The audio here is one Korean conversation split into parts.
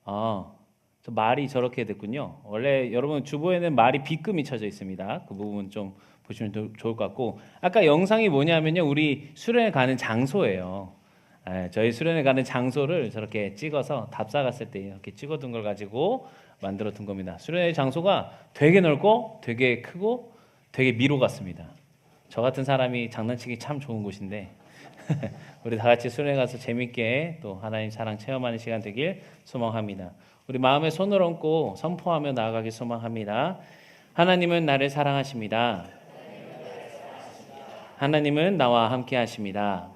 저 말이 저렇게 됐군요. 원래 여러분 주보에는 말이 B금이 쳐져 있습니다. 그 부분 좀 보시면 좋을 것 같고, 아까 영상이 뭐냐면요, 우리 수련회 가는 장소예요. 저희 수련회 가는 장소를 저렇게 찍어서 답사 갔을 때 이렇게 찍어둔 걸 가지고 만들어 둔 겁니다. 수련회 장소가 되게 넓고 되게 크고 되게 미로 같습니다. 저 같은 사람이 장난치기 참 좋은 곳인데 우리 다 같이 수련회 가서 재밌게 또 하나님 사랑 체험하는 시간 되길 소망합니다. 우리 마음에 손을 얹고 선포하며 나아가길 소망합니다. 하나님은 나를 사랑하십니다. 하나님은 나와 함께 하십니다.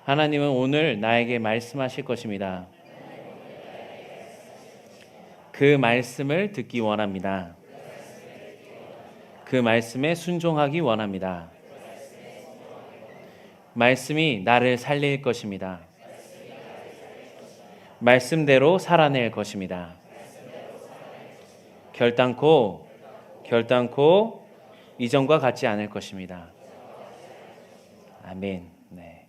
하나님은 오늘 나에게 말씀하실 것입니다. 그 말씀을 듣기 원합니다. 그 말씀에 순종하기 원합니다. 말씀이 나를 살릴 것입니다. 말씀대로 살아낼 것입니다. 결단코 이전과 같지 않을 것입니다. 아멘. 네.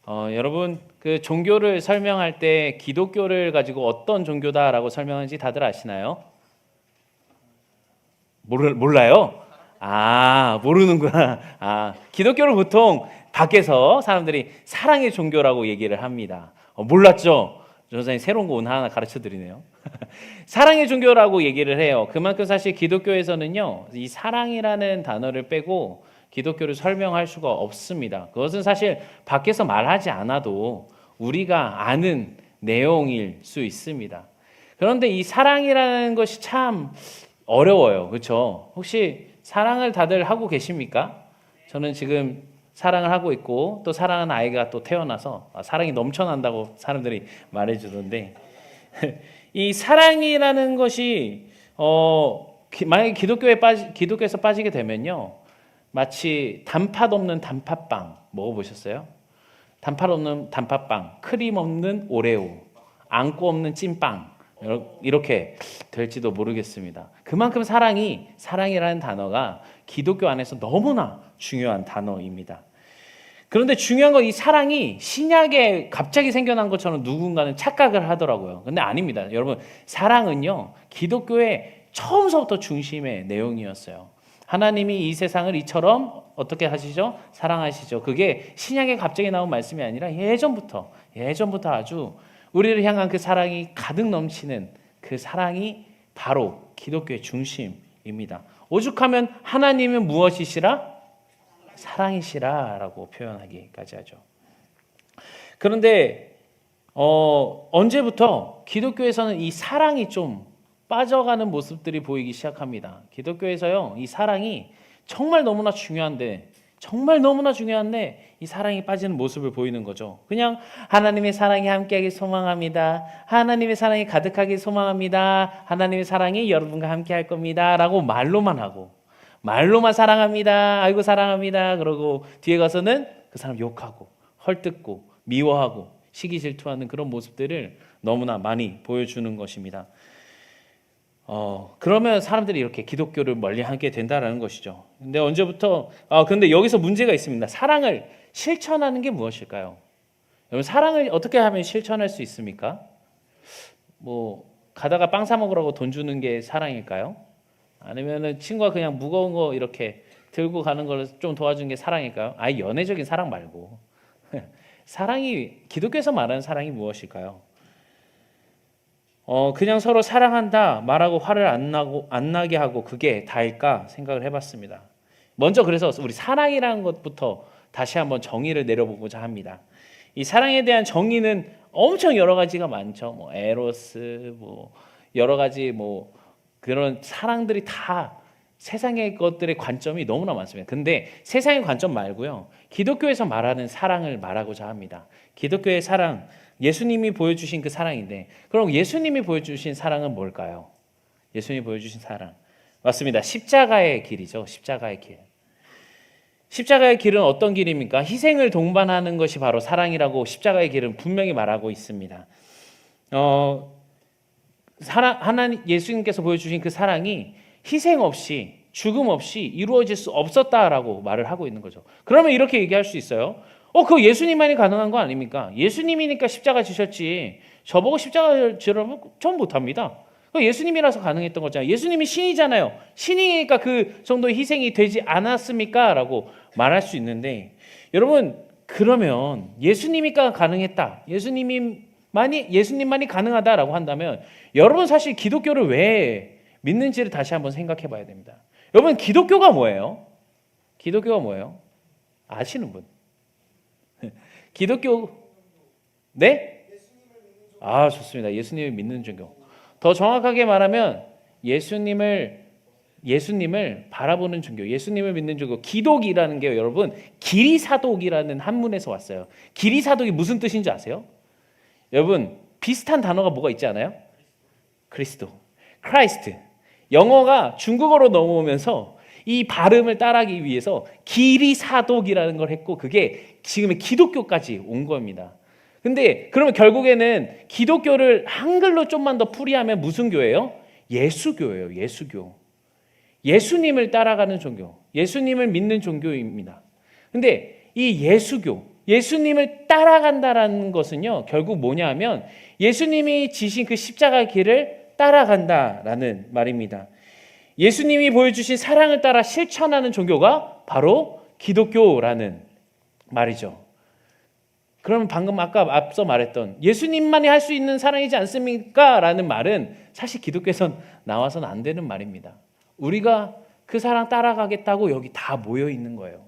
여러분, 그 종교를 설명할 때 기독교를 가지고 어떤 종교다라고 설명하는지 다들 아시나요? 몰라요? 모르는구나. 기독교를 보통 밖에서 사람들이 사랑의 종교라고 얘기를 합니다. 몰랐죠? 선생님 새로운 거 오늘 하나 가르쳐 드리네요. 사랑의 종교라고 얘기를 해요. 그만큼 사실 기독교에서는요, 이 사랑이라는 단어를 빼고 기독교를 설명할 수가 없습니다. 그것은 사실 밖에서 말하지 않아도 우리가 아는 내용일 수 있습니다. 그런데 이 사랑이라는 것이 참 어려워요. 그렇죠? 혹시 사랑을 다들 하고 계십니까? 저는 지금 사랑을 하고 있고, 또 사랑하는 아이가 또 태어나서 사랑이 넘쳐난다고 사람들이 말해주던데 이 사랑이라는 것이 만약에 기독교에서 빠지게 되면요, 마치 단팥 없는 단팥빵 먹어보셨어요? 단팥 없는 단팥빵, 크림 없는 오레오, 앙꼬 없는 찐빵, 이렇게 될지도 모르겠습니다. 그만큼 사랑이라는 단어가 기독교 안에서 너무나 중요한 단어입니다. 그런데 중요한 건 이 사랑이 신약에 갑자기 생겨난 것처럼 누군가는 착각을 하더라고요. 근데 아닙니다. 여러분, 사랑은요, 기독교의 처음서부터 중심의 내용이었어요. 하나님이 이 세상을 이처럼 어떻게 하시죠? 사랑하시죠. 그게 신약에 갑자기 나온 말씀이 아니라 예전부터 아주 우리를 향한 그 사랑이 가득 넘치는 그 사랑이 바로 기독교의 중심입니다. 오죽하면 하나님은 무엇이시라? 사랑이시라라고 표현하기까지 하죠. 그런데 언제부터 기독교에서는 이 사랑이 좀 빠져가는 모습들이 보이기 시작합니다. 기독교에서요, 이 사랑이 정말 너무나 중요한데 이 사랑이 빠지는 모습을 보이는 거죠. 그냥 하나님의 사랑이 함께하길 소망합니다. 하나님의 사랑이 가득하길 소망합니다. 하나님의 사랑이 여러분과 함께할 겁니다. 라고 말로만 하고, 말로만 사랑합니다. 아이고 사랑합니다. 그러고 뒤에 가서는 그 사람 욕하고 헐뜯고 미워하고 시기 질투하는 그런 모습들을 너무나 많이 보여주는 것입니다. 그러면 사람들이 이렇게 기독교를 멀리하게 된다라는 것이죠. 근데 언제부터? 근데 여기서 문제가 있습니다. 사랑을 실천하는 게 무엇일까요? 여러분, 사랑을 어떻게 하면 실천할 수 있습니까? 가다가 빵 사 먹으라고 돈 주는 게 사랑일까요? 아니면은 친구가 그냥 무거운 거 이렇게 들고 가는 걸 좀 도와주는 게 사랑일까요? 아예 연애적인 사랑 말고 기독교에서 말하는 사랑이 무엇일까요? 그냥 서로 사랑한다 말하고 화를 안 나게 하고 그게 다일까 생각을 해봤습니다. 먼저 그래서 우리 사랑이라는 것부터 다시 한번 정의를 내려보고자 합니다. 이 사랑에 대한 정의는 엄청 여러 가지가 많죠. 에로스, 여러 가지 그런 사랑들이 다 세상의 것들의 관점이 너무나 많습니다. 근데 세상의 관점 말고요, 기독교에서 말하는 사랑을 말하고자 합니다. 기독교의 사랑, 예수님이 보여주신 그 사랑인데, 그럼 예수님이 보여주신 사랑은 뭘까요? 예수님이 보여주신 사랑, 맞습니다. 십자가의 길이죠. 십자가의 길. 십자가의 길은 어떤 길입니까? 희생을 동반하는 것이 바로 사랑이라고 십자가의 길은 분명히 말하고 있습니다. 예수님께서 보여주신 그 사랑이 희생 없이, 죽음 없이 이루어질 수 없었다라고 말을 하고 있는 거죠. 그러면 이렇게 얘기할 수 있어요. 그거 예수님만이 가능한 거 아닙니까? 예수님이니까 십자가 지셨지. 저보고 십자가 지으라면 전 못합니다. 그거 예수님이라서 가능했던 거잖아요. 예수님이 신이잖아요. 신이니까 그 정도의 희생이 되지 않았습니까? 라고 말할 수 있는데, 여러분, 그러면 예수님이니까 가능했다. 예수님만이 가능하다라고 한다면, 여러분 사실 기독교를 왜 믿는지를 다시 한번 생각해 봐야 됩니다. 여러분, 기독교가 뭐예요? 기독교가 뭐예요? 아시는 분? 기독교, 네? 좋습니다. 예수님을 믿는 종교. 더 정확하게 말하면 예수님을 바라보는 종교, 예수님을 믿는 종교. 기독이라는 게 여러분 기리사독이라는 한문에서 왔어요. 기리사독이 무슨 뜻인지 아세요? 여러분 비슷한 단어가 뭐가 있지 않아요? 그리스도, 크라이스트. 영어가 중국어로 넘어오면서 이 발음을 따라하기 위해서 기리사독이라는 걸 했고, 그게 지금의 기독교까지 온 겁니다. 근데 그러면 결국에는 기독교를 한글로 좀만 더 풀이하면 무슨 교예요? 예수교예요. 예수교. 예수님을 따라가는 종교, 예수님을 믿는 종교입니다. 근데 이 예수교, 예수님을 따라간다라는 것은요, 결국 뭐냐 하면 예수님이 지신 그 십자가 길을 따라간다라는 말입니다. 예수님이 보여주신 사랑을 따라 실천하는 종교가 바로 기독교라는 말이죠. 그럼 방금 앞서 말했던 예수님만이 할 수 있는 사랑이지 않습니까? 라는 말은 사실 기독교에선 나와서는 안 되는 말입니다. 우리가 그 사랑 따라가겠다고 여기 다 모여 있는 거예요.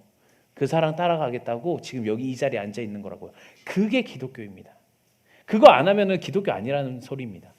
그 사랑 따라가겠다고 지금 여기 이 자리에 앉아 있는 거라고요. 그게 기독교입니다. 그거 안 하면은 기독교 아니라는 소리입니다.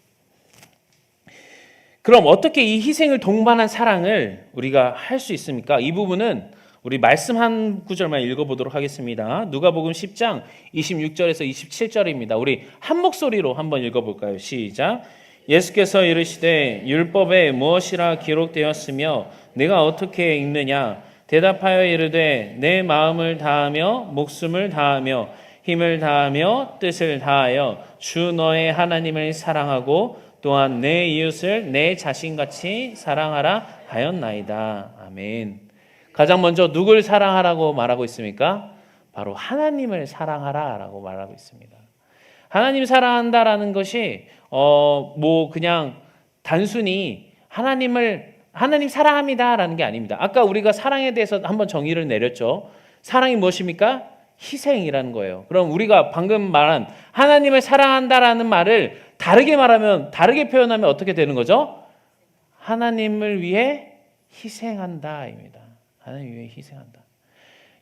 그럼 어떻게 이 희생을 동반한 사랑을 우리가 할 수 있습니까? 이 부분은 우리 말씀 한 구절만 읽어보도록 하겠습니다. 누가복음 10장 26절에서 27절입니다. 우리 한 목소리로 한번 읽어볼까요? 시작. 예수께서 이르시되 율법에 무엇이라 기록되었으며 내가 어떻게 읽느냐? 대답하여 이르되 내 마음을 다하며 목숨을 다하며 힘을 다하며 뜻을 다하여 주 너의 하나님을 사랑하고 또한 내 이웃을 내 자신같이 사랑하라 하였나이다. 아멘. 가장 먼저 누굴 사랑하라고 말하고 있습니까? 바로 하나님을 사랑하라라고 말하고 있습니다. 하나님 사랑한다라는 것이 그냥 단순히 하나님 사랑합니다라는 게 아닙니다. 아까 우리가 사랑에 대해서 한번 정의를 내렸죠. 사랑이 무엇입니까? 희생이라는 거예요. 그럼 우리가 방금 말한 하나님을 사랑한다라는 말을 다르게 표현하면 어떻게 되는 거죠? 하나님을 위해 희생한다입니다. 하나님 위해 희생한다.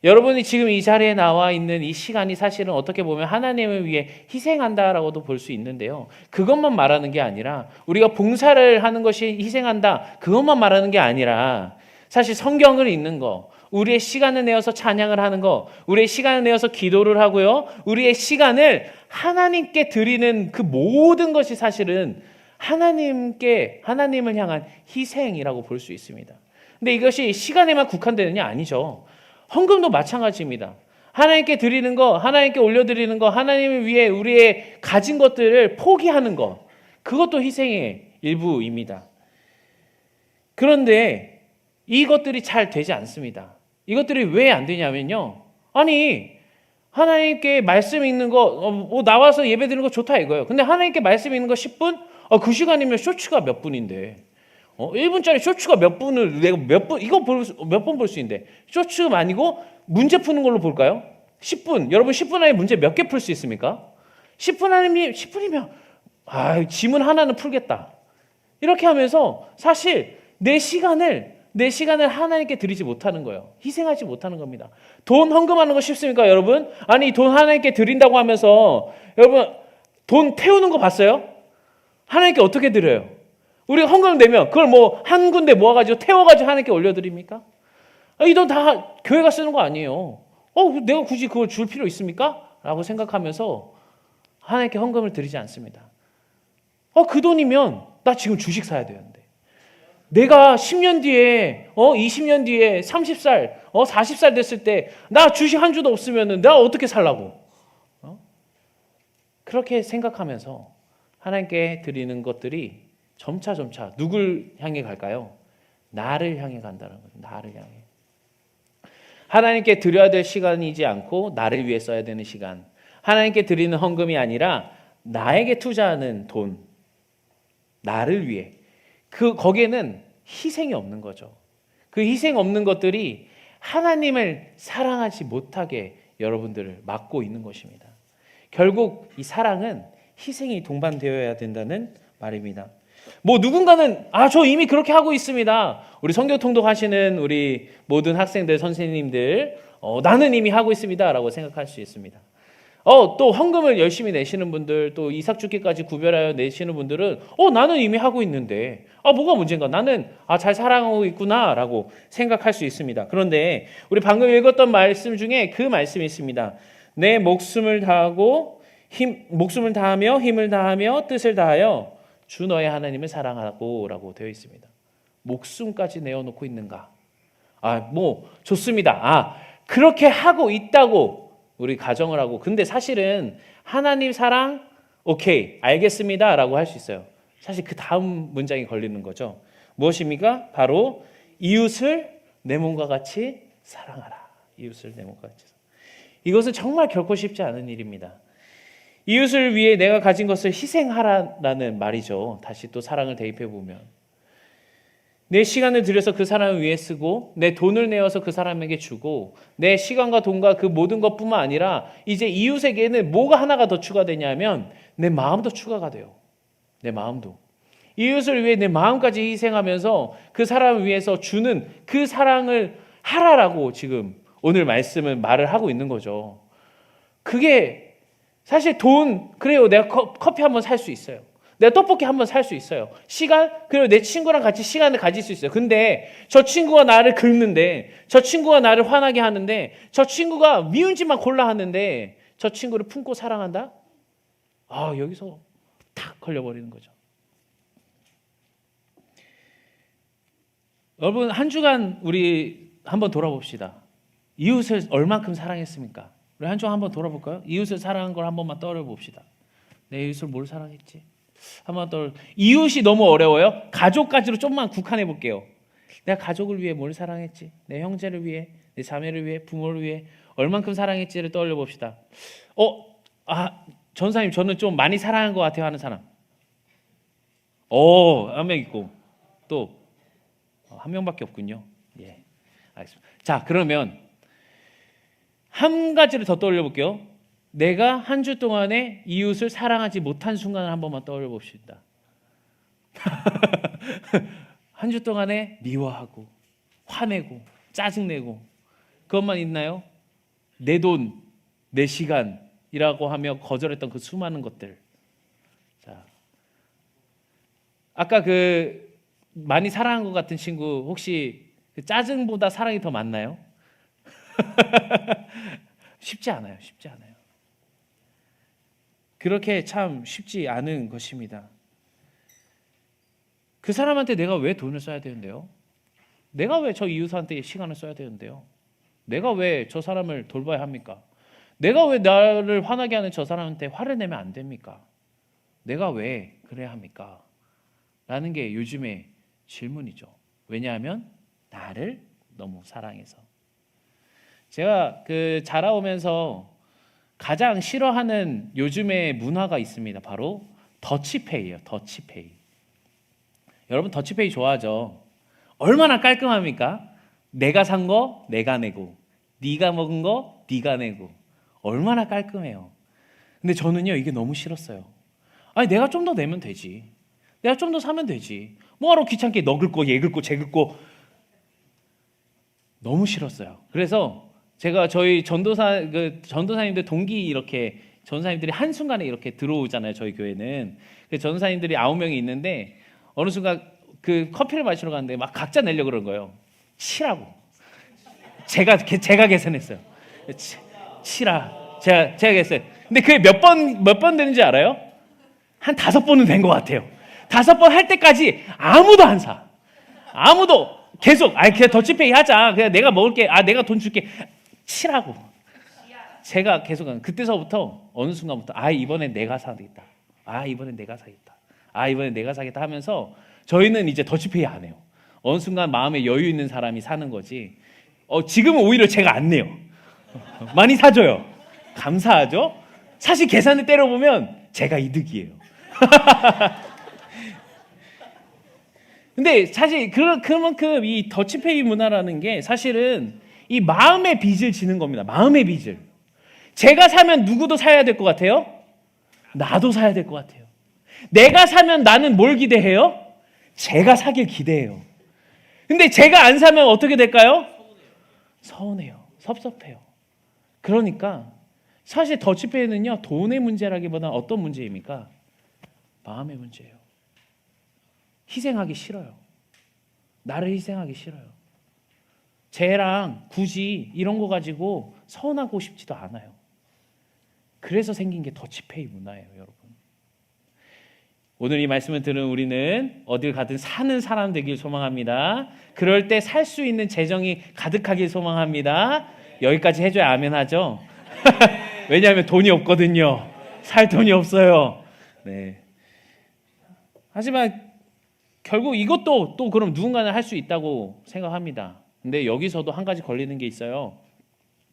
여러분이 지금 이 자리에 나와 있는 이 시간이 사실은 어떻게 보면 하나님을 위해 희생한다라고도 볼 수 있는데요. 그것만 말하는 게 아니라 우리가 봉사를 하는 것이 희생한다, 그것만 말하는 게 아니라 사실 성경을 읽는 거, 우리의 시간을 내어서 찬양을 하는 거, 우리의 시간을 내어서 기도를 하고요, 우리의 시간을 하나님께 드리는 그 모든 것이 사실은 하나님을 향한 희생이라고 볼 수 있습니다. 근데 이것이 시간에만 국한되느냐? 아니죠. 헌금도 마찬가지입니다. 하나님께 드리는 거, 하나님께 올려드리는 거, 하나님을 위해 우리의 가진 것들을 포기하는 거, 그것도 희생의 일부입니다. 그런데 이것들이 잘 되지 않습니다. 이것들이 왜 안 되냐면요, 아니 하나님께 말씀 읽는 거 나와서 예배 드리는 거 좋다 이거예요. 근데 하나님께 말씀 읽는 거 10분? 그 시간이면 쇼츠가 몇 분인데 1분짜리 쇼츠가 몇 분을 내가 이거 몇 번 볼 수 있는데, 쇼츠가 아니고 문제 푸는 걸로 볼까요? 10분. 여러분 10분 안에 문제 몇 개 풀 수 있습니까? 10분이면 지문 하나는 풀겠다. 이렇게 하면서 사실 내 시간을 하나님께 드리지 못하는 거예요. 희생하지 못하는 겁니다. 돈 헌금하는 거 쉽습니까, 여러분? 아니 돈 하나님께 드린다고 하면서 여러분 돈 태우는 거 봤어요? 하나님께 어떻게 드려요? 우리가 헌금을 내면 그걸 한 군데 모아가지고 태워가지고 하나님께 올려드립니까? 이 돈 다 교회가 쓰는 거 아니에요. 내가 굳이 그걸 줄 필요 있습니까? 라고 생각하면서 하나님께 헌금을 드리지 않습니다. 그 돈이면 나 지금 주식 사야 되는데, 내가 10년 뒤에 20년 뒤에 30살 40살 됐을 때 나 주식 한 주도 없으면 내가 어떻게 살라고? 그렇게 생각하면서 하나님께 드리는 것들이 점차 누굴 향해 갈까요? 나를 향해 간다는 거죠. 나를 향해. 하나님께 드려야 될 시간이지 않고 나를 위해 써야 되는 시간. 하나님께 드리는 헌금이 아니라 나에게 투자하는 돈. 나를 위해. 거기에는 희생이 없는 거죠. 그 희생 없는 것들이 하나님을 사랑하지 못하게 여러분들을 막고 있는 것입니다. 결국 이 사랑은 희생이 동반되어야 된다는 말입니다. 뭐 누군가는 저 이미 그렇게 하고 있습니다. 우리 성경 통독하시는 우리 모든 학생들, 선생님들 나는 이미 하고 있습니다 라고 생각할 수 있습니다. 또 헌금을 열심히 내시는 분들, 또 이삭주기까지 구별하여 내시는 분들은 나는 이미 하고 있는데 뭐가 문제인가? 나는 잘 사랑하고 있구나 라고 생각할 수 있습니다. 그런데 우리 방금 읽었던 말씀 중에 그 말씀이 있습니다. 내 목숨을 다하며 힘을 다하며 뜻을 다하여 주 너의 하나님을 사랑하고 라고 되어 있습니다. 목숨까지 내어놓고 있는가? 뭐 좋습니다. 그렇게 하고 있다고 우리 가정을 하고, 근데 사실은 하나님 사랑 오케이 알겠습니다 라고 할 수 있어요. 사실 그 다음 문장이 걸리는 거죠. 무엇입니까? 바로 이웃을 내 몸과 같이 사랑하라. 이웃을 내 몸과 같이. 이것은 정말 결코 쉽지 않은 일입니다. 이웃을 위해 내가 가진 것을 희생하라는 말이죠. 다시 또 사랑을 대입해 보면 내 시간을 들여서 그 사람을 위해 쓰고, 내 돈을 내어서 그 사람에게 주고, 내 시간과 돈과 그 모든 것뿐만 아니라 이제 이웃에게는 뭐가 하나가 더 추가되냐면 내 마음도 추가가 돼요. 내 마음도. 이웃을 위해 내 마음까지 희생하면서 그 사람을 위해서 주는 그 사랑을 하라라고 지금 오늘 말을 하고 있는 거죠. 그게 사실 그래요. 내가 커피 한번 살 수 있어요. 내가 떡볶이 한번 살 수 있어요. 시간, 그리고 내 친구랑 같이 시간을 가질 수 있어요. 근데 저 친구가 나를 긁는데, 저 친구가 나를 화나게 하는데, 저 친구가 미운 짓만 골라 하는데 저 친구를 품고 사랑한다? 여기서 탁 걸려버리는 거죠. 여러분, 한 주간 우리 한번 돌아봅시다. 이웃을 얼만큼 사랑했습니까? 우리 한 주간 한번 돌아볼까요? 이웃을 사랑한 걸 한 번만 떠올려봅시다. 내 이웃을 뭘 사랑했지? 한번 이웃이 너무 어려워요? 가족까지로 좀만 국한해 볼게요. 내가 가족을 위해 뭘 사랑했지? 내 형제를 위해, 내 자매를 위해, 부모를 위해 얼만큼 사랑했지를 떠올려 봅시다. 전사님 저는 좀 많이 사랑한 것 같아요 하는 사람. 한 명 있고 또 한 명밖에 없군요. 예, 알겠습니다. 자, 그러면 한 가지를 더 떠올려 볼게요. 내가 한 주 동안에 이웃을 사랑하지 못한 순간을 한 번만 떠올려 봅시다. 한 주 동안에 미워하고 화내고 짜증내고 그것만 있나요? 내 돈, 내 시간이라고 하며 거절했던 그 수많은 것들. 자, 아까 많이 사랑한 것 같은 친구 혹시 짜증보다 사랑이 더 많나요? 쉽지 않아요. 쉽지 않아요. 그렇게 참 쉽지 않은 것입니다. 그 사람한테 내가 왜 돈을 써야 되는데요? 내가 왜 저 이웃한테 시간을 써야 되는데요? 내가 왜 저 사람을 돌봐야 합니까? 내가 왜 나를 화나게 하는 저 사람한테 화를 내면 안 됩니까? 내가 왜 그래야 합니까? 라는 게 요즘의 질문이죠. 왜냐하면 나를 너무 사랑해서. 제가 자라오면서 가장 싫어하는 요즘의 문화가 있습니다. 바로 더치페이예요. 더치페이. 여러분 더치페이 좋아하죠? 얼마나 깔끔합니까? 내가 산 거 내가 내고, 네가 먹은 거 네가 내고, 얼마나 깔끔해요. 근데 저는요 이게 너무 싫었어요. 내가 좀 더 내면 되지. 내가 좀 더 사면 되지. 뭐하러 귀찮게 너 긁고 얘 긁고 쟤 긁고. 너무 싫었어요. 그래서 제가 저희 전도사님들 동기 이렇게 전도사님들이 한순간에 이렇게 들어오잖아요. 저희 교회는. 전도사님들이 9명이 있는데 어느 순간 커피를 마시러 갔는데 막 각자 내려고 그런 거예요. 치라고. 제가 계산했어요. 치라. 제가 계산했어요. 근데 그게 몇 번 되는지 알아요? 한 5번은 된 것 같아요. 5번 할 때까지 아무도 안 사. 아무도 계속 그냥 더치페이 하자. 그냥 내가 먹을게. 내가 돈 줄게. 치라고. 제가 계속 그때서부터 어느 순간부터 이번엔 내가 사겠다. 이번엔 내가 사겠다. 이번엔 내가 사겠다 하면서 저희는 이제 더치페이 안 해요. 어느 순간 마음에 여유 있는 사람이 사는 거지. 지금은 오히려 제가 안 내요. 많이 사줘요. 감사하죠? 사실 계산을 때려보면 제가 이득이에요. 근데 사실 그만큼 이 더치페이 문화라는 게 사실은 이 마음의 빚을 지는 겁니다. 마음의 빚을. 제가 사면 누구도 사야 될 것 같아요? 나도 사야 될 것 같아요. 내가 사면 나는 뭘 기대해요? 제가 사길 기대해요. 근데 제가 안 사면 어떻게 될까요? 서운해요. 섭섭해요. 그러니까 사실 더치페이는요, 돈의 문제라기보다 어떤 문제입니까? 마음의 문제예요. 희생하기 싫어요. 나를 희생하기 싫어요. 쟤랑 굳이 이런 거 가지고 서운하고 싶지도 않아요. 그래서 생긴 게 더치페이 문화예요, 여러분. 오늘 이 말씀을 들은 우리는 어딜 가든 사는 사람 되길 소망합니다. 그럴 때 살 수 있는 재정이 가득하길 소망합니다. 여기까지 해줘야 아멘 하죠? 왜냐하면 돈이 없거든요. 살 돈이 없어요. 네. 하지만 결국 이것도 또 그럼 누군가는 할 수 있다고 생각합니다. 근데 여기서도 한 가지 걸리는 게 있어요.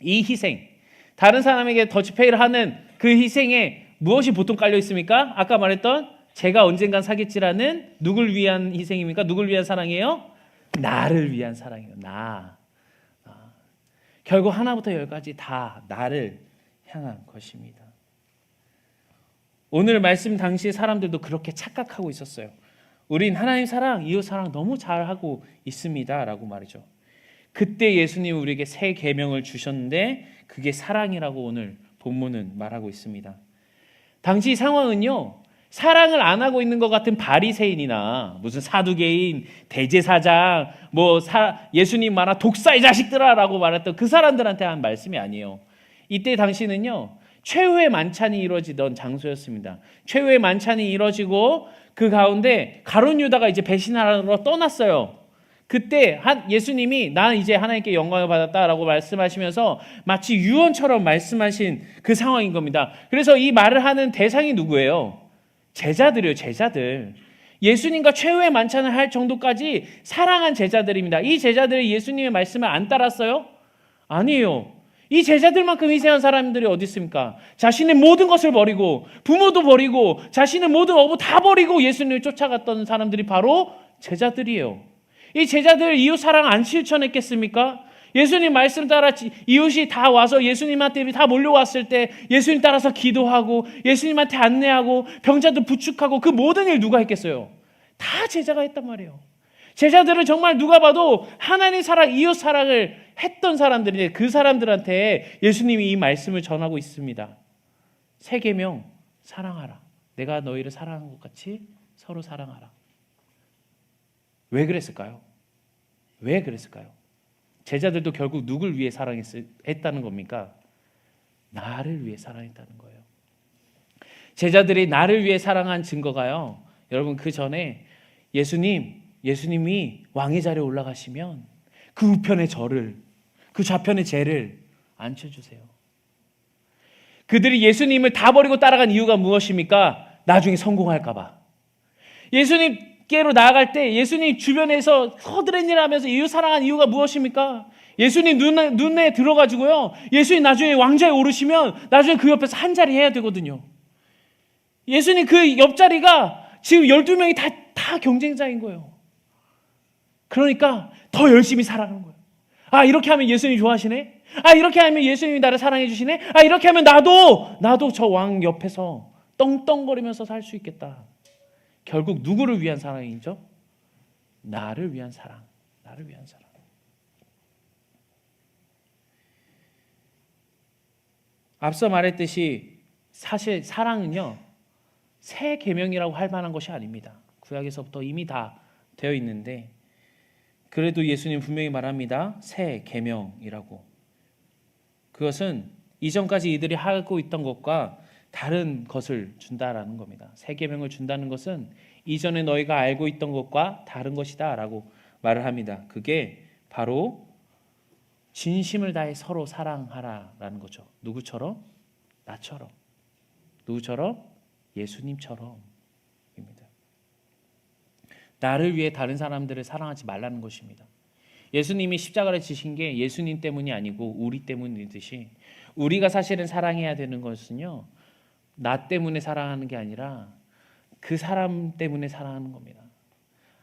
이 희생, 다른 사람에게 더치페이를 하는 그 희생에 무엇이 보통 깔려 있습니까? 아까 말했던 제가 언젠간 사겠지라는 누굴 위한 희생입니까? 누굴 위한 사랑이에요? 나를 위한 사랑이에요. 나. 결국 하나부터 열까지 다 나를 향한 것입니다. 오늘 말씀 당시의 사람들도 그렇게 착각하고 있었어요. 우린 하나님 사랑, 이웃 사랑 너무 잘하고 있습니다 라고 말이죠. 그때 예수님 우리에게 새 계명을 주셨는데 그게 사랑이라고 오늘 본문은 말하고 있습니다. 당시 상황은요, 사랑을 안 하고 있는 것 같은 바리새인이나 무슨 사두개인, 대제사장, 예수님 말한 독사의 자식들아라고 말했던 그 사람들한테 한 말씀이 아니에요. 이때 당시는요, 최후의 만찬이 이루어지던 장소였습니다. 최후의 만찬이 이루어지고 그 가운데 가룟 유다가 이제 배신하러 떠났어요. 그때 예수님이 난 이제 하나님께 영광을 받았다라고 말씀하시면서 마치 유언처럼 말씀하신 그 상황인 겁니다. 그래서 이 말을 하는 대상이 누구예요? 제자들이에요. 제자들. 예수님과 최후의 만찬을 할 정도까지 사랑한 제자들입니다. 이 제자들이 예수님의 말씀을 안 따랐어요? 아니에요. 이 제자들만큼 희생한 사람들이 어디 있습니까? 자신의 모든 것을 버리고 부모도 버리고 자신의 모든 어부 다 버리고 예수님을 쫓아갔던 사람들이 바로 제자들이에요. 이 제자들 이웃 사랑 안 실천했겠습니까? 예수님 말씀 따라 이웃이 다 와서 예수님한테 다 몰려왔을 때 예수님 따라서 기도하고 예수님한테 안내하고 병자들 부축하고 그 모든 일 누가 했겠어요? 다 제자가 했단 말이에요. 제자들은 정말 누가 봐도 하나님 사랑, 이웃 사랑을 했던 사람들인데 그 사람들한테 예수님이 이 말씀을 전하고 있습니다. 새 계명, 사랑하라. 내가 너희를 사랑한 것 같이 서로 사랑하라. 왜 그랬을까요? 왜 그랬을까요? 제자들도 결국 누굴 위해 사랑했다는 겁니까? 나를 위해 사랑했다는 거예요. 제자들이 나를 위해 사랑한 증거가요, 여러분 그 전에 예수님이 왕의 자리에 올라가시면 그 우편의 저를, 그 좌편의 쟤를 앉혀주세요. 그들이 예수님을 다 버리고 따라간 이유가 무엇입니까? 나중에 성공할까 봐. 예수님께로 나아갈 때 예수님 주변에서 허드렛일 하면서 이웃 사랑한 이유가 무엇입니까? 예수님 눈에 들어가지고요, 예수님 나중에 왕좌에 오르시면 나중에 그 옆에서 한 자리 해야 되거든요. 예수님 그 옆자리가 지금 12명이 다 경쟁자인 거예요. 그러니까 더 열심히 살아가는 거예요. 아, 이렇게 하면 예수님 좋아하시네? 아, 이렇게 하면 예수님이 나를 사랑해 주시네? 아, 이렇게 하면 나도 저 왕 옆에서 떵떵거리면서 살 수 있겠다. 결국 누구를 위한 사랑이죠? 나를 위한 사랑. 나를 위한 사랑. 앞서 말했듯이 사실 사랑은요, 새 계명이라고 할 만한 것이 아닙니다. 구약에서부터 이미 다 되어 있는데 그래도 예수님 분명히 말합니다. 새 계명이라고. 그것은 이전까지 이들이 하고 있던 것과 다른 것을 준다라는 겁니다. 새 계명을 준다는 것은 이전에 너희가 알고 있던 것과 다른 것이다라고 말을 합니다. 그게 바로 진심을 다해 서로 사랑하라라는 거죠. 누구처럼? 나처럼. 누구처럼? 예수님처럼입니다. 나를 위해 다른 사람들을 사랑하지 말라는 것입니다. 예수님이 십자가를 지신 게 예수님 때문이 아니고 우리 때문이듯이 우리가 사실은 사랑해야 되는 것은요, 나 때문에 사랑하는 게 아니라 그 사람 때문에 사랑하는 겁니다.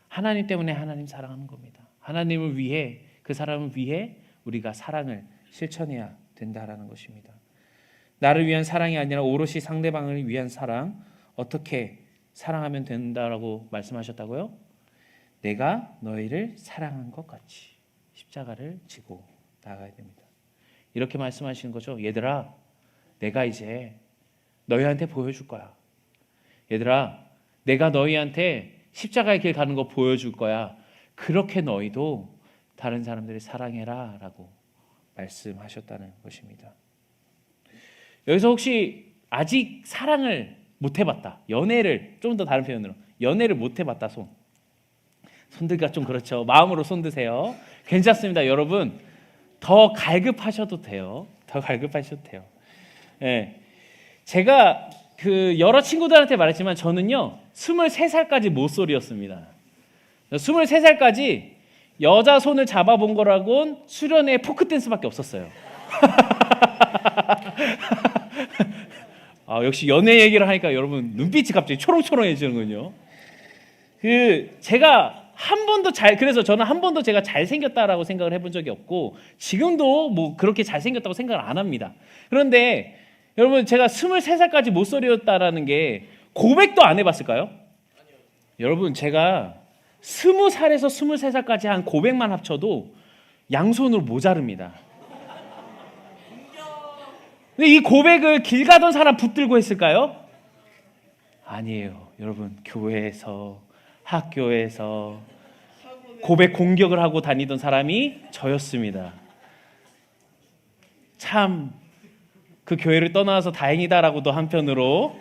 하나님 때문에 하나님 사랑하는 겁니다. 하나님을 위해, 그 사람을 위해 우리가 사랑을 실천해야 된다라는 것입니다. 나를 위한 사랑이 아니라 오롯이 상대방을 위한 사랑, 어떻게 사랑하면 된다라고 말씀하셨다고요? 내가 너희를 사랑한 것 같이 십자가를 지고 나아가야 됩니다. 이렇게 말씀하시는 거죠. 얘들아, 내가 이제 너희한테 보여줄 거야. 얘들아, 내가 너희한테 십자가의 길 가는 거 보여줄 거야. 그렇게 너희도 다른 사람들을 사랑해라 라고 말씀하셨다는 것입니다. 여기서 혹시 아직 사랑을 못 해봤다, 연애를, 좀 더 다른 표현으로 연애를 못 해봤다, 손들기가 좀 그렇죠. 마음으로 손 드세요. 괜찮습니다. 여러분 더 갈급하셔도 돼요. 더 갈급하셔도 돼요. 네. 제가 여러 친구들한테 말했지만 저는요 23살까지 모쏠이었습니다. 23살까지 여자 손을 잡아본 거라곤 수련회 포크 댄스밖에 없었어요. 역시 연애 얘기를 하니까 여러분 눈빛이 갑자기 초롱초롱해지는군요. 제가 한 번도 그래서 저는 한 번도 제가 잘생겼다라고 생각을 해본 적이 없고 지금도 뭐 그렇게 잘생겼다고 생각을 안 합니다. 그런데 여러분 제가 23살까지 모쏠이었다라는 게 고백도 안 해봤을까요? 아니요. 여러분 제가 20살에서 23살까지 한 고백만 합쳐도 양손으로 모자릅니다. 근데 이 고백을 길 가던 사람 붙들고 했을까요? 아니에요. 여러분 교회에서, 학교에서 고백 공격을 하고 다니던 사람이 저였습니다. 참 그 교회를 떠나서 다행이다라고도 한편으로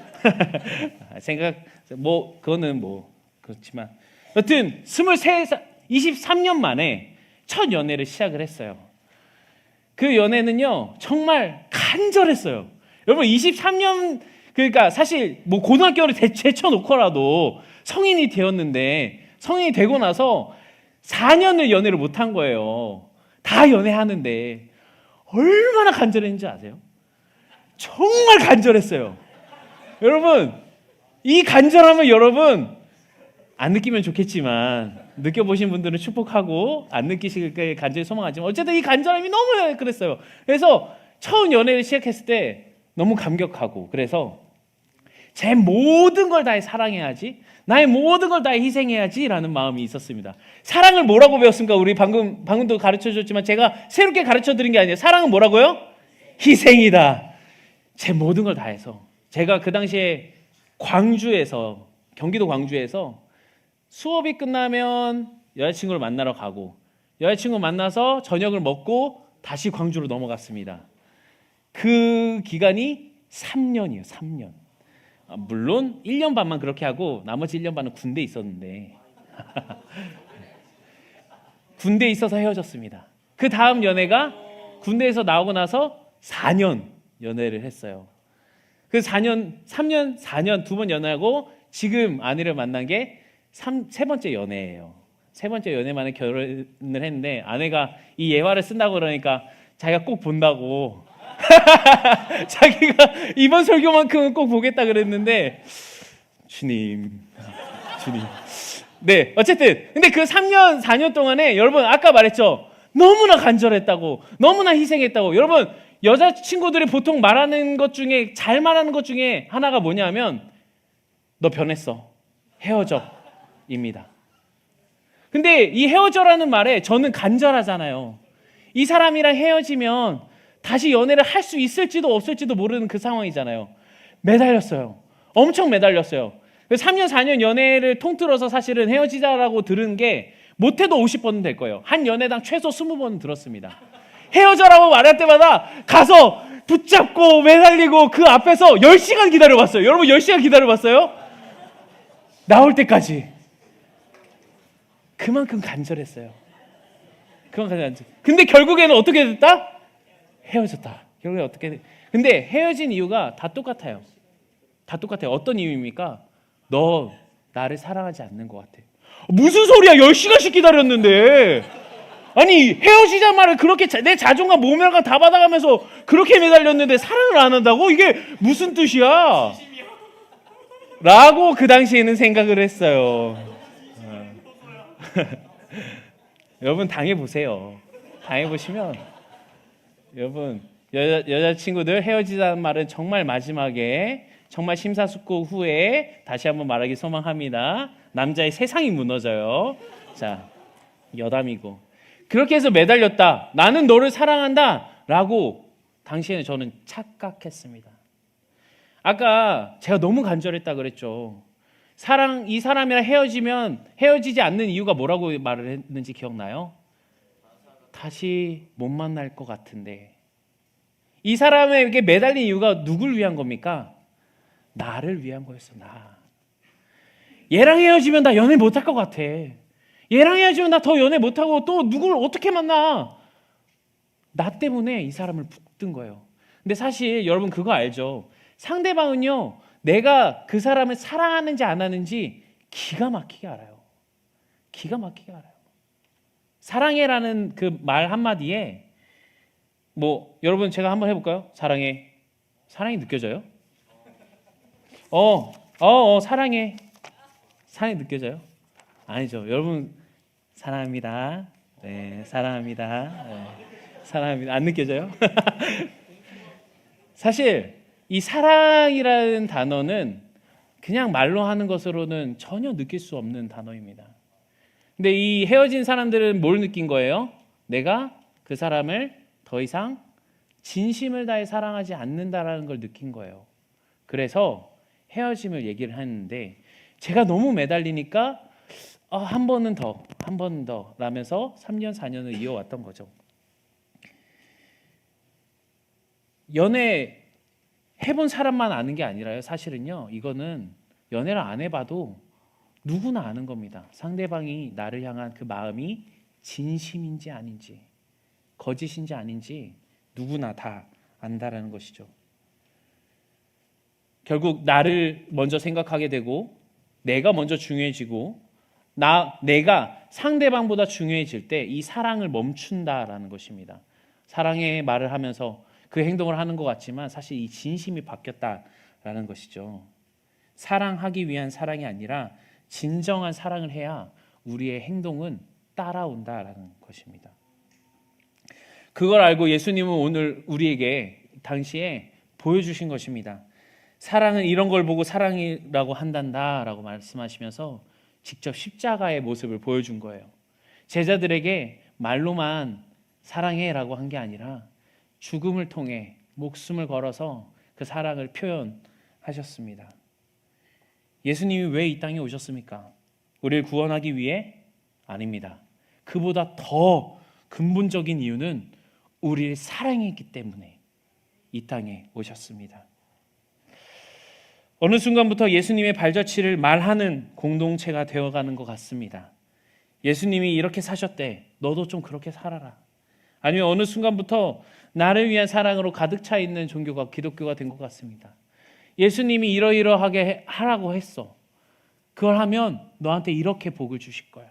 그거는 그렇지만 여튼 23년 만에 첫 연애를 시작을 했어요. 그 연애는요 정말 간절했어요. 여러분 23년, 그러니까 사실 고등학교를 제쳐놓고라도 성인이 되었는데, 성인이 되고 나서 4년을 연애를 못한 거예요. 다 연애하는데 얼마나 간절했는지 아세요? 정말 간절했어요. 여러분 이 간절함을 여러분 안 느끼면 좋겠지만, 느껴보신 분들은 축복하고 안 느끼시길 간절히 소망하지만 어쨌든 이 간절함이 너무 그랬어요. 그래서 처음 연애를 시작했을 때 너무 감격하고, 그래서 제 모든 걸 다해 사랑해야지, 나의 모든 걸 다해 희생해야지 라는 마음이 있었습니다. 사랑을 뭐라고 배웠습니까? 우리 방금도 가르쳐줬지만 제가 새롭게 가르쳐드린 게 아니에요. 사랑은 뭐라고요? 희생이다. 제 모든 걸 다해서. 제가 그 당시에 경기도 광주에서 수업이 끝나면 여자친구를 만나러 가고, 여자친구 만나서 저녁을 먹고 다시 광주로 넘어갔습니다. 그 기간이 3년이에요. 3년. 물론 1년 반만 그렇게 하고 나머지 1년 반은 군대에 있었는데 군대에 있어서 헤어졌습니다. 그 다음 연애가 군대에서 나오고 나서 4년 연애를 했어요. 그 4년 두 번 연애하고 지금 아내를 만난 게 세 번째 연애예요. 세 번째 연애 만에 결혼을 했는데, 아내가 이 예화를 쓴다고 그러니까 자기가 꼭 본다고 자기가 이번 설교만큼은 꼭 보겠다 그랬는데, 주님. 네, 어쨌든 근데 그 3년 4년 동안에 여러분 아까 말했죠, 너무나 간절했다고, 너무나 희생했다고. 여러분 여자친구들이 보통 말하는 것 중에, 잘 말하는 것 중에 하나가 뭐냐면 너 변했어, 헤어져 입니다. 근데 이 헤어져라는 말에 저는 간절하잖아요. 이 사람이랑 헤어지면 다시 연애를 할 수 있을지도 없을지도 모르는 그 상황이잖아요. 매달렸어요. 엄청 매달렸어요. 3년 4년 연애를 통틀어서 사실은 헤어지자라고 들은 게 못해도 50번은 될 거예요. 한 연애당 최소 20번은 들었습니다. 헤어져라고 말할 때마다 가서 붙잡고 매달리고 그 앞에서 10시간 기다려봤어요. 여러분 10시간 기다려봤어요? 나올 때까지. 그만큼 간절했어요. 근데 결국에는 어떻게 됐다? 헤어졌다. 결국에 어떻게? 근데 헤어진 이유가 다 똑같아요. 어떤 이유입니까? 너 나를 사랑하지 않는 것 같아. 무슨 소리야? 10시간씩 기다렸는데. 아니 헤어지자 말을 그렇게 내 자존감 모멸감 다 받아가면서 그렇게 매달렸는데 사랑을 안 한다고? 이게 무슨 뜻이야? 라고 그 당시에는 생각을 했어요. 여러분 당해보세요. 당해보시면 여러분 여자친구들 헤어지자는 말은 정말 마지막에 정말 심사숙고 후에 다시 한번 말하기 소망합니다. 남자의 세상이 무너져요. 자, 여담이고 그렇게 해서 매달렸다. 나는 너를 사랑한다 라고 당시에는 저는 착각했습니다. 아까 제가 너무 간절했다 그랬죠. 이 사람이랑 헤어지면 헤어지지 않는 이유가 뭐라고 말을 했는지 기억나요? 다시 못 만날 것 같은데. 이 사람에게 매달린 이유가 누굴 위한 겁니까? 나를 위한 거였어. 나. 얘랑 헤어지면 나 연애 못할 것 같아. 얘랑 헤어지면 나 더 연애 못하고 또 누굴 어떻게 만나? 나 때문에 이 사람을 붙든 거예요. 근데 사실 여러분 그거 알죠? 상대방은요, 내가 그 사람을 사랑하는지 안 하는지 기가 막히게 알아요. 기가 막히게 알아요. 사랑해라는 그 말 한마디에 여러분 제가 한번 해볼까요? 사랑해. 사랑이 느껴져요? 사랑해. 사랑이 느껴져요? 아니죠. 여러분 사랑합니다. 네, 사랑합니다. 네, 사랑합니다. 안 느껴져요? 사실 이 사랑이라는 단어는 그냥 말로 하는 것으로는 전혀 느낄 수 없는 단어입니다. 근데 이 헤어진 사람들은 뭘 느낀 거예요? 내가 그 사람을 더 이상 진심을 다해 사랑하지 않는다라는 걸 느낀 거예요. 그래서 헤어짐을 얘기를 했는데 제가 너무 매달리니까 한 번 더 라면서 3년 4년을 이어왔던 거죠. 연애 해본 사람만 아는 게 아니라요. 사실은요. 이거는 연애를 안 해봐도 누구나 아는 겁니다. 상대방이 나를 향한 그 마음이 진심인지 아닌지 거짓인지 아닌지 누구나 다 안다라는 것이죠. 결국 나를 먼저 생각하게 되고 내가 먼저 중요해지고 내가 상대방보다 중요해질 때 이 사랑을 멈춘다라는 것입니다. 사랑의 말을 하면서 그 행동을 하는 것 같지만 사실 이 진심이 바뀌었다라는 것이죠. 사랑하기 위한 사랑이 아니라 진정한 사랑을 해야 우리의 행동은 따라온다라는 것입니다. 그걸 알고 예수님은 오늘 우리에게 당시에 보여주신 것입니다. 사랑은 이런 걸 보고 사랑이라고 한단다라고 말씀하시면서 직접 십자가의 모습을 보여준 거예요. 제자들에게 말로만 사랑해라고 한 게 아니라 죽음을 통해 목숨을 걸어서 그 사랑을 표현하셨습니다. 예수님이 왜 이 땅에 오셨습니까? 우리를 구원하기 위해? 아닙니다. 그보다 더 근본적인 이유는 우리를 사랑했기 때문에 이 땅에 오셨습니다. 어느 순간부터 예수님의 발자취를 말하는 공동체가 되어가는 것 같습니다. 예수님이 이렇게 사셨대. 너도 좀 그렇게 살아라. 아니면 어느 순간부터 나를 위한 사랑으로 가득 차 있는 종교가 기독교가 된 것 같습니다. 예수님이 이러이러하게 하라고 했어. 그걸 하면 너한테 이렇게 복을 주실 거야.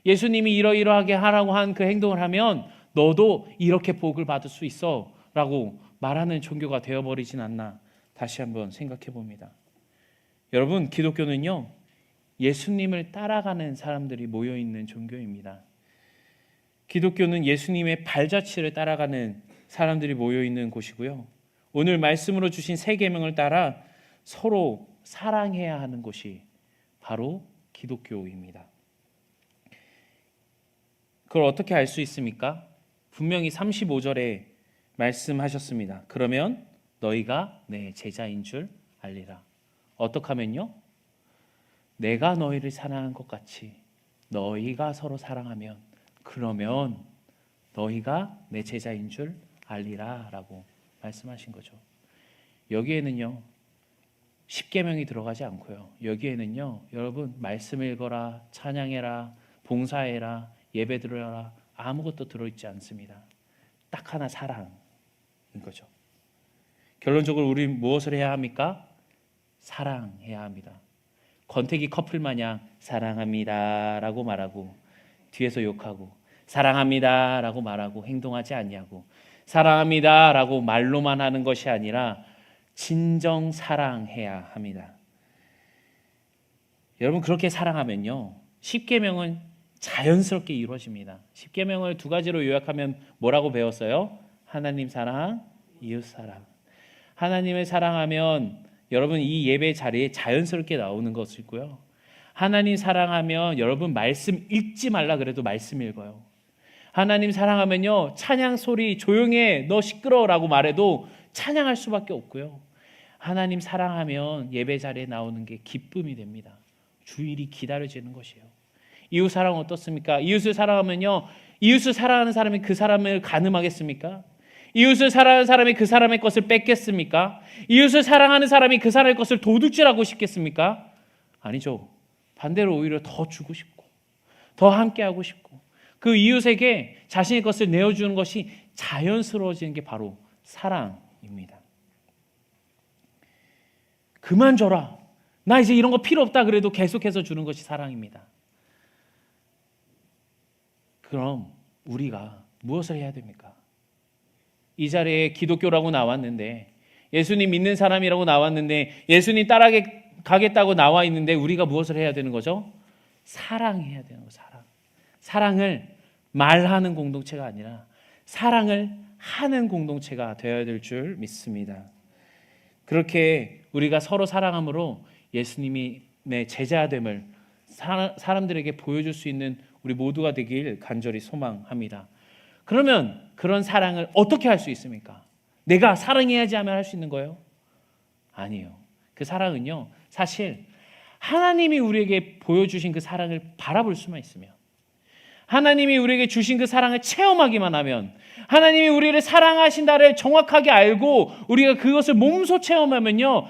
예수님이 이러이러하게 하라고 한 그 행동을 하면 너도 이렇게 복을 받을 수 있어 라고 말하는 종교가 되어버리진 않나 다시 한번 생각해 봅니다. 여러분, 기독교는요, 예수님을 따라가는 사람들이 모여있는 종교입니다. 기독교는 예수님의 발자취를 따라가는 사람들이 모여있는 곳이고요. 오늘 말씀으로 주신 세 계명을 따라 서로 사랑해야 하는 곳이 바로 기독교입니다. 그걸 어떻게 알 수 있습니까? 분명히 35절에 말씀하셨습니다. 그러면 너희가 내 제자인 줄 알리라. 어떻게 하면요? 내가 너희를 사랑한 것 같이 너희가 서로 사랑하면 그러면 너희가 내 제자인 줄 알리라 라고 말씀하신 거죠. 여기에는요 10계명이 들어가지 않고요. 여기에는요 여러분 말씀 읽어라, 찬양해라, 봉사해라, 예배 드려라 아무것도 들어있지 않습니다. 딱 하나 사랑인 거죠. 결론적으로 우리는 무엇을 해야 합니까? 사랑해야 합니다. 권태기 커플 마냥 사랑합니다 라고 말하고 뒤에서 욕하고 사랑합니다라고 말하고 행동하지 아니하고 사랑합니다라고 말로만 하는 것이 아니라 진정 사랑해야 합니다. 여러분 그렇게 사랑하면요 10계명은 자연스럽게 이루어집니다. 10계명을 두 가지로 요약하면 뭐라고 배웠어요? 하나님 사랑, 이웃 사랑. 하나님을 사랑하면 여러분 이 예배 자리에 자연스럽게 나오는 것이고요. 하나님 사랑하면 여러분 말씀 읽지 말라 그래도 말씀 읽어요. 하나님 사랑하면요 찬양 소리 조용해 너 시끄러워라고 말해도 찬양할 수밖에 없고요. 하나님 사랑하면 예배 자리에 나오는 게 기쁨이 됩니다. 주일이 기다려지는 것이에요. 이웃 사랑은 어떻습니까? 이웃을 사랑하면요 이웃을 사랑하는 사람이 그 사람을 간음하겠습니까? 이웃을 사랑하는 사람이 그 사람의 것을 뺏겠습니까? 이웃을 사랑하는 사람이 그 사람의 것을 도둑질하고 싶겠습니까? 아니죠. 반대로 오히려 더 주고 싶고 더 함께하고 싶고 그 이웃에게 자신의 것을 내어주는 것이 자연스러워지는 게 바로 사랑입니다. 그만 줘라. 나 이제 이런 거 필요 없다 그래도 계속해서 주는 것이 사랑입니다. 그럼 우리가 무엇을 해야 됩니까? 이 자리에 기독교라고 나왔는데 예수님 믿는 사람이라고 나왔는데 예수님 따라가겠다고 나와 있는데 우리가 무엇을 해야 되는 거죠? 사랑해야 되는 거죠. 사랑을 말하는 공동체가 아니라 사랑을 하는 공동체가 되어야 될 줄 믿습니다. 그렇게 우리가 서로 사랑함으로 예수님이 내 제자됨을 사람들에게 보여줄 수 있는 우리 모두가 되길 간절히 소망합니다. 그러면 그런 사랑을 어떻게 할 수 있습니까? 내가 사랑해야지 하면 할 수 있는 거예요? 아니에요. 그 사랑은요 사실 하나님이 우리에게 보여주신 그 사랑을 바라볼 수만 있으면 하나님이 우리에게 주신 그 사랑을 체험하기만 하면 하나님이 우리를 사랑하신다를 정확하게 알고 우리가 그것을 몸소 체험하면요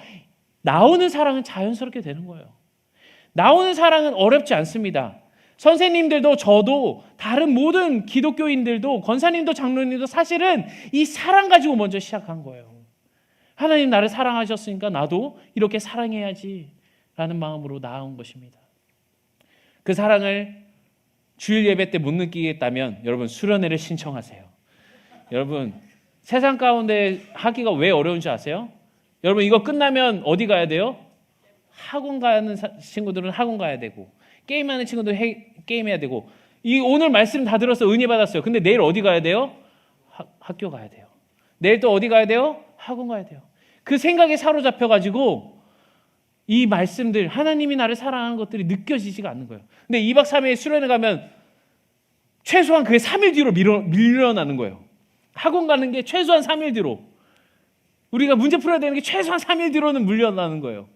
나오는 사랑은 자연스럽게 되는 거예요. 나오는 사랑은 어렵지 않습니다. 선생님들도 저도 다른 모든 기독교인들도 권사님도 장로님도 사실은 이 사랑 가지고 먼저 시작한 거예요. 하나님 나를 사랑하셨으니까 나도 이렇게 사랑해야지 라는 마음으로 나아온 것입니다. 그 사랑을 주일 예배 때 못 느끼겠다면 여러분 수련회를 신청하세요. 여러분 세상 가운데 하기가 왜 어려운지 아세요? 여러분 이거 끝나면 어디 가야 돼요? 학원 가는 친구들은 학원 가야 되고 게임하는 친구들은 게임해야 되고 이 오늘 말씀 다 들어서 은혜 받았어요. 근데 내일 어디 가야 돼요? 학교 가야 돼요. 내일 또 어디 가야 돼요? 학원 가야 돼요. 그 생각에 사로잡혀가지고 이 말씀들 하나님이 나를 사랑하는 것들이 느껴지지가 않는 거예요. 근데 2박 3일 수련회 가면 최소한 그게 3일 뒤로 밀려나는 거예요. 학원 가는 게 최소한 3일 뒤로 우리가 문제 풀어야 되는 게 최소한 3일 뒤로는 물려나는 거예요.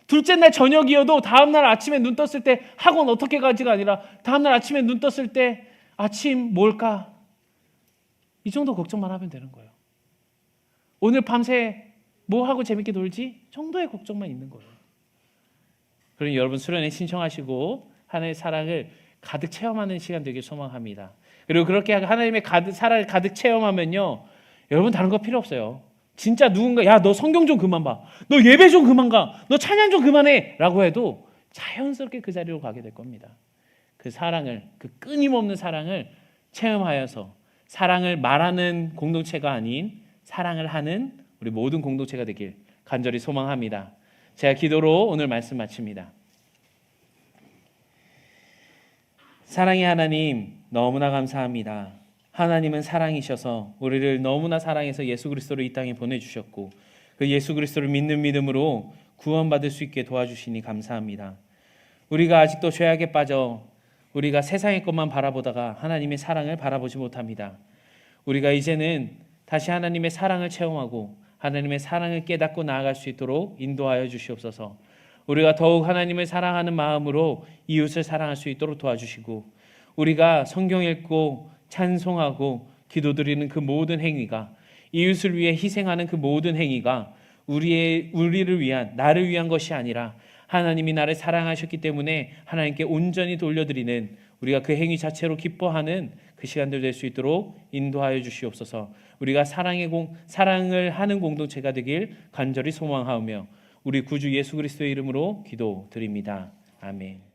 둘째 날 저녁이어도 다음 날 아침에 눈 떴을 때 학원 어떻게 가지가 아니라 다음 날 아침에 눈 떴을 때 아침 뭘까? 이 정도 걱정만 하면 되는 거예요. 오늘 밤새 뭐 하고 재밌게 놀지? 정도의 걱정만 있는 거예요. 그러니 여러분 수련회 신청하시고 하나님의 사랑을 가득 체험하는 시간 되길 소망합니다. 그리고 그렇게 하나님의 사랑을 가득 체험하면요 여러분 다른 거 필요 없어요. 진짜 누군가 야 너 성경 좀 그만 봐, 너 예배 좀 그만 가, 너 찬양 좀 그만해 라고 해도 자연스럽게 그 자리로 가게 될 겁니다. 그 사랑을, 그 끊임없는 사랑을 체험하여서 사랑을 말하는 공동체가 아닌 사랑을 하는 우리 모든 공동체가 되길 간절히 소망합니다. 제가 기도로 오늘 말씀 마칩니다. 사랑의 하나님 너무나 감사합니다. 하나님은 사랑이셔서 우리를 너무나 사랑해서 예수 그리스도를 이 땅에 보내주셨고 그 예수 그리스도를 믿는 믿음으로 구원받을 수 있게 도와주시니 감사합니다. 우리가 아직도 죄악에 빠져 우리가 세상의 것만 바라보다가 하나님의 사랑을 바라보지 못합니다. 우리가 이제는 다시 하나님의 사랑을 체험하고 하나님의 사랑을 깨닫고 나아갈 수 있도록 인도하여 주시옵소서. 우리가 더욱 하나님을 사랑하는 마음으로 이웃을 사랑할 수 있도록 도와주시고 우리가 성경 읽고 찬송하고 기도드리는 그 모든 행위가 이웃을 위해 희생하는 그 모든 행위가 우리를 위한 나를 위한 것이 아니라 하나님이 나를 사랑하셨기 때문에 하나님께 온전히 돌려드리는 우리가 그 행위 자체로 기뻐하는 그 시간들 될 수 있도록 인도하여 주시옵소서. 우리가 사랑을 하는 공동체가 되길 간절히 소망하며 우리 구주 예수 그리스도의 이름으로 기도드립니다. 아멘.